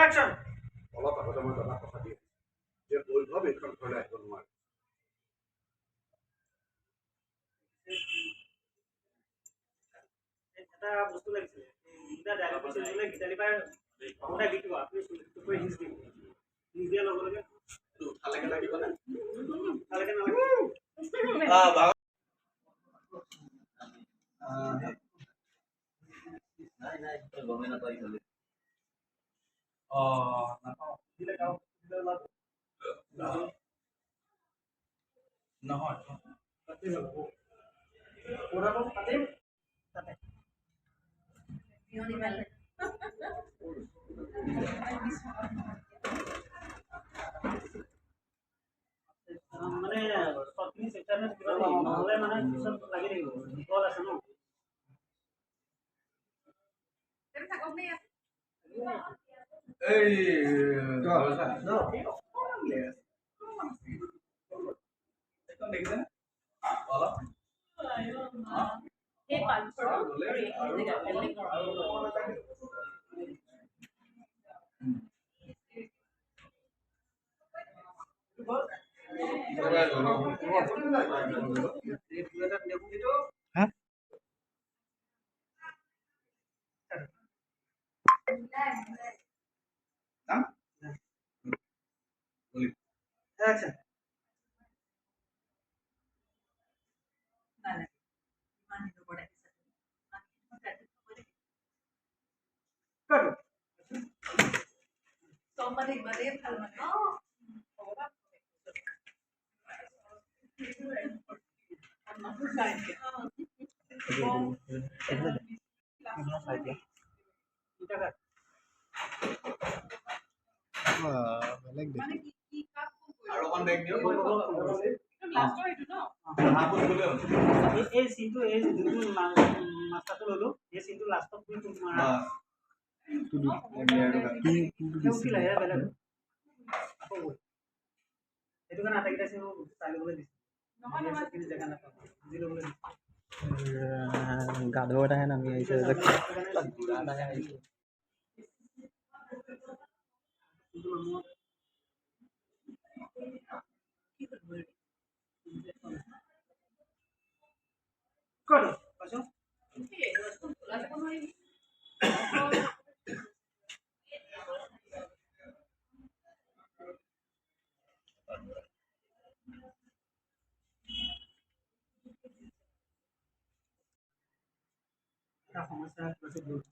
Action! অলপ আগতে মই জনা কথা দি যে বৈভৱ এইখন ঘৰলৈ আহিব নোৱাৰে এটা বস্তু লাগিছিল এটা ডায়লগ কৈছিলে গীতালি পাই সদায় গীতটো আপুনি সুযোগটো কৰি হিজ দিব নিজে ল'ব লাগে উঠালৈকে লাগিব নে ভালকে নালাগে নাই গমেই নাপাই খালি নাপাওঁ দিলে গাঁও নহয় তাতেই হ'ব পঢ়াটো তাতেই তাতে মানে সবখিনি চেষ্টা নহ'লে মানে পিছত লাগি থাকিব বিপদ আছে ন এই দেখিছেনে অলপ Action. Cut. আৰু অকণ বেগ দিও এই সিনটো এই যোনটো মাছটো ললো এই সিনটো লাষ্টত তুমি মাৰা সেইটো কাৰণে আটাইকেইটা চিন চাই ল'বলৈ দিছে জেগা নাপাব বুজি ল'বলৈ গাধ এটাহে নামি আহিছে Corto, pasó. La famosa clase de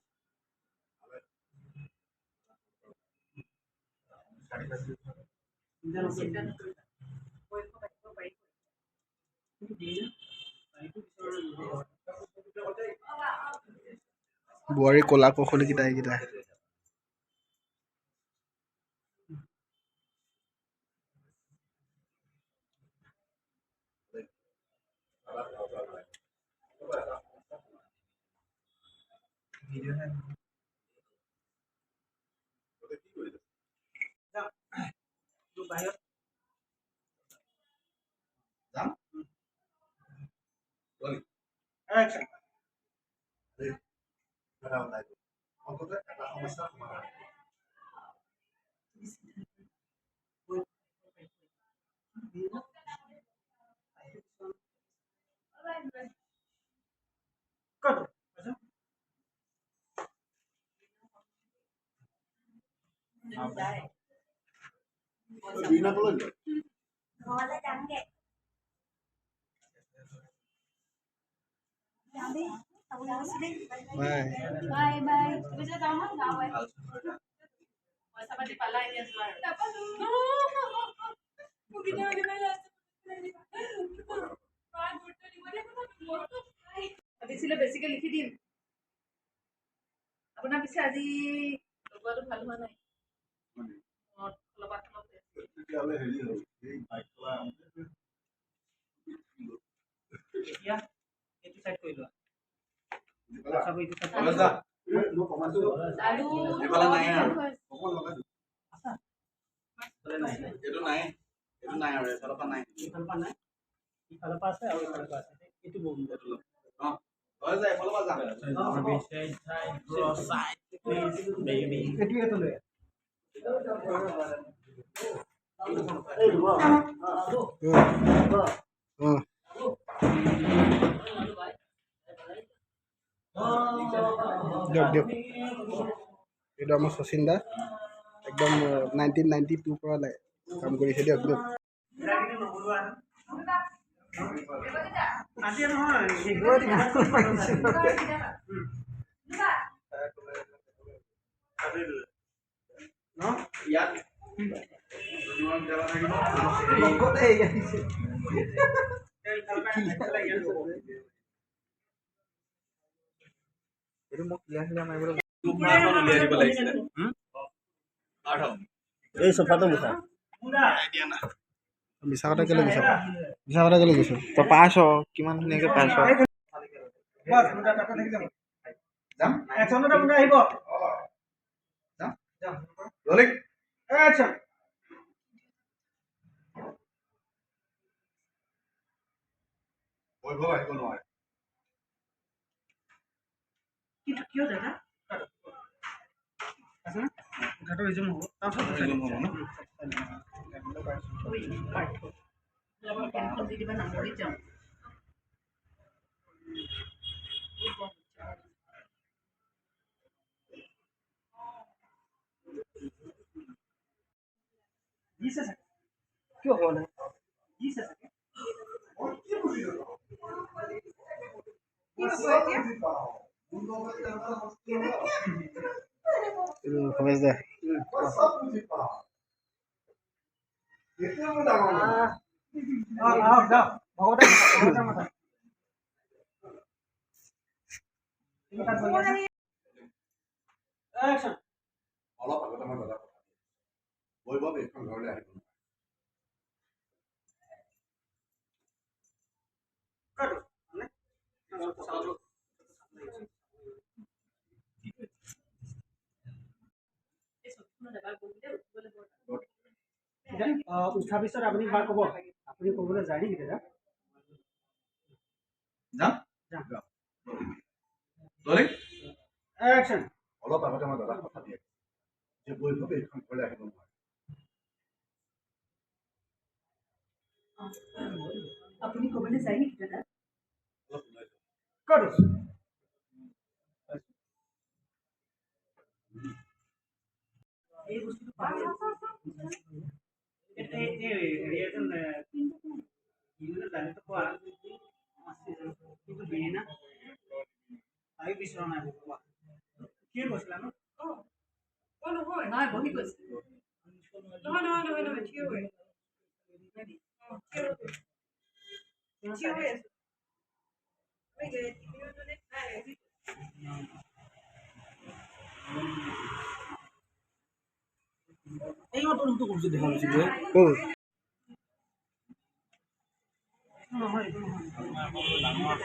ya no sé. বোৱাৰী কলা কৌশলী কেইটা এইকেইটা Action. Corto, pasó. বিনা বলে বাই Bye. Bisa tahu nggak apa? Masa pasti pala ini suara. Dapat dulu. Mungkin ada mana? বেছিলে বেছিকে লিখি দিম আপোনাৰ পিছে আজি লগোৱাটো ভাল হোৱা নাই তেতিয়াহ'লে হেৰি হ'ল এই বাইক চলাই এতিয়া এইটো সাইড কৰি লোৱা চাব এইটো সাইড কলেজ যা মই কমাইছো আৰু এইফালে নাই আৰু অকণ লগাই দিওঁ আছা এইটো নাই আৰু এইফালৰ পৰা নাই ইফালৰ পৰা নাই ইফালৰ পৰা আছে আৰু ইফালৰ পৰা আছে এইটো বম অঁ হয় যায় এইফালৰ পৰা যা এইটো এটা লৈ দিয়ক দিয়ক এইটো আমাৰ শচীন দা একদম 1992 পৰা কাম কৰিছে দিয়ক দিয়ক আজি নহয় এইটো মোক ক্লিয়াৰ মাৰিবলৈ এই সোফাটো মুঠা মিছা কথা কেলৈ কৈছ মিছা কথা কেলৈ কৈছ তই পাইছ কিমান ধুনীয়াকৈ পাইছ বস মুঠা তাতে থাকি যাম যাম একশনটা মুঠা আহিব যাম যাম ৰলিং একশন বৈভৱ আহিব নোৱাৰে কিয় দাদা আছে না মুঠাটো ৰিজুম হ'ব তাৰপিছত ৰিজুম হ'ব না क्यों हो रहा है जी सर ভৱেশ দা অলপ আগতে মই দাদা কথা বৈভৱ এইখন ঘৰলৈ আহিব নোৱাৰে উঠাৰ পিছত আপুনি বাৰ ক'ব আপুনি ক'বলৈ যায় নেকি দাদা যাম যাম ৰলিং একশন অলপ আগতে মই দাদা কথা দিয়ে যে বৈভৱ এইখন ঘৰলৈ আহিব নোৱাৰে আপুনি ক'বলৈ যায় নেকি দাদা অলপ ওলাই যাওক। ক'ত এই বস্তুটো পাই হেৰি এজন জানিতো কোৱা কিন্তু দিয়ে না আমি বিচৰা নাই কোৱা কি কৈছিলা ন নহয় বহি গৈছে নহয় থিয় হৈ এই মাত্ৰ ৰুমটো কৰিছোঁ দেখা পাইছোঁ যে ক'ত নহয় এইটো নহয়